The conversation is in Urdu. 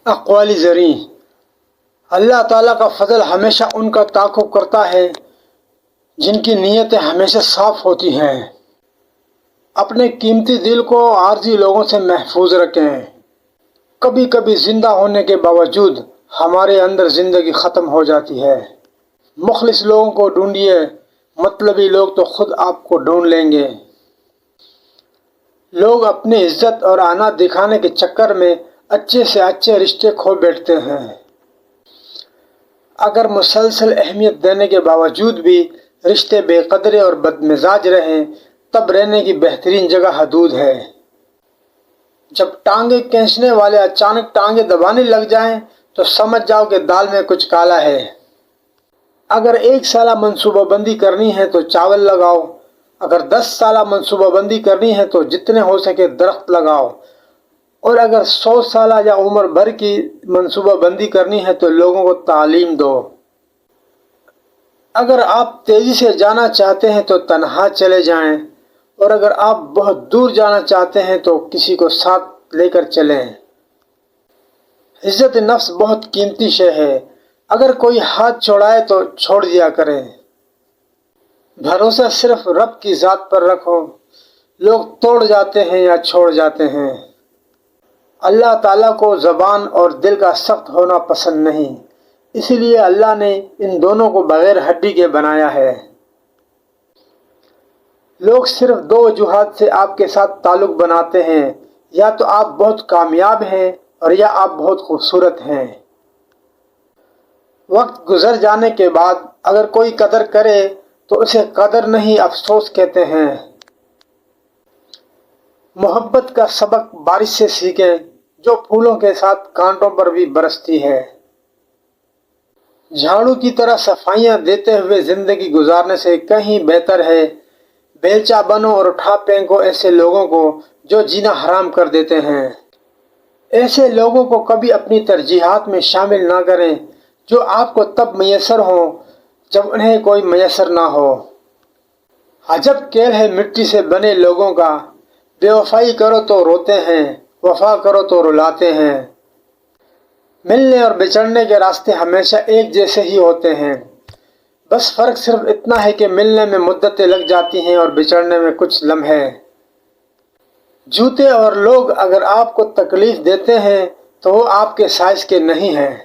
اقوالی زریں، اللہ تعالیٰ کا فضل ہمیشہ ان کا تعاقب کرتا ہے جن کی نیتیں ہمیشہ صاف ہوتی ہیں۔ اپنے قیمتی دل کو عارضی لوگوں سے محفوظ رکھیں۔ کبھی کبھی زندہ ہونے کے باوجود ہمارے اندر زندگی ختم ہو جاتی ہے۔ مخلص لوگوں کو ڈھونڈیے، مطلبی لوگ تو خود آپ کو ڈھونڈ لیں گے۔ لوگ اپنی عزت اور انا دکھانے کے چکر میں اچھے سے اچھے رشتے کھو بیٹھتے ہیں۔ اگر مسلسل اہمیت دینے کے باوجود بھی رشتے بے قدرے اور بدمزاج رہیں، تب رہنے کی بہترین جگہ حدود ہے۔ جب ٹانگیں کھینچنے والے اچانک ٹانگیں دبانے لگ جائیں تو سمجھ جاؤ کہ دال میں کچھ کالا ہے۔ اگر 1 سالہ منصوبہ بندی کرنی ہے تو چاول لگاؤ، اگر 10 سالہ منصوبہ بندی کرنی ہے تو جتنے ہو سکے درخت لگاؤ، اور اگر 100 سالہ یا عمر بھر کی منصوبہ بندی کرنی ہے تو لوگوں کو تعلیم دو۔ اگر آپ تیزی سے جانا چاہتے ہیں تو تنہا چلے جائیں، اور اگر آپ بہت دور جانا چاہتے ہیں تو کسی کو ساتھ لے کر چلیں۔ عزت نفس بہت قیمتی شے ہے، اگر کوئی ہاتھ چھوڑائے تو چھوڑ دیا کریں۔ بھروسہ صرف رب کی ذات پر رکھو، لوگ توڑ جاتے ہیں یا چھوڑ جاتے ہیں۔ اللہ تعالیٰ کو زبان اور دل کا سخت ہونا پسند نہیں، اسی لیے اللہ نے ان دونوں کو بغیر ہڈی کے بنایا ہے۔ لوگ صرف 2 وجوہات سے آپ کے ساتھ تعلق بناتے ہیں، یا تو آپ بہت کامیاب ہیں اور یا آپ بہت خوبصورت ہیں۔ وقت گزر جانے کے بعد اگر کوئی قدر کرے تو اسے قدر نہیں افسوس کہتے ہیں۔ محبت کا سبق بارش سے سیکھیں، جو پھولوں کے ساتھ کانٹوں پر بھی برستی ہے۔ جھاڑو کی طرح صفائیاں دیتے ہوئے زندگی گزارنے سے کہیں بہتر ہے بیلچہ بنو اور اٹھا پھینکو ایسے لوگوں کو جو جینا حرام کر دیتے ہیں۔ ایسے لوگوں کو کبھی اپنی ترجیحات میں شامل نہ کریں جو آپ کو تب میسر ہوں جب انہیں کوئی میسر نہ ہو۔ عجب کھیل ہے مٹی سے بنے لوگوں کا، بے وفائی کرو تو روتے ہیں، وفا کرو تو رلاتے ہیں۔ ملنے اور بچھڑنے کے راستے ہمیشہ ایک جیسے ہی ہوتے ہیں، بس فرق صرف اتنا ہے کہ ملنے میں مدتیں لگ جاتی ہیں اور بچھڑنے میں کچھ لمحے۔ جوتے اور لوگ اگر آپ کو تکلیف دیتے ہیں تو وہ آپ کے سائز کے نہیں ہیں۔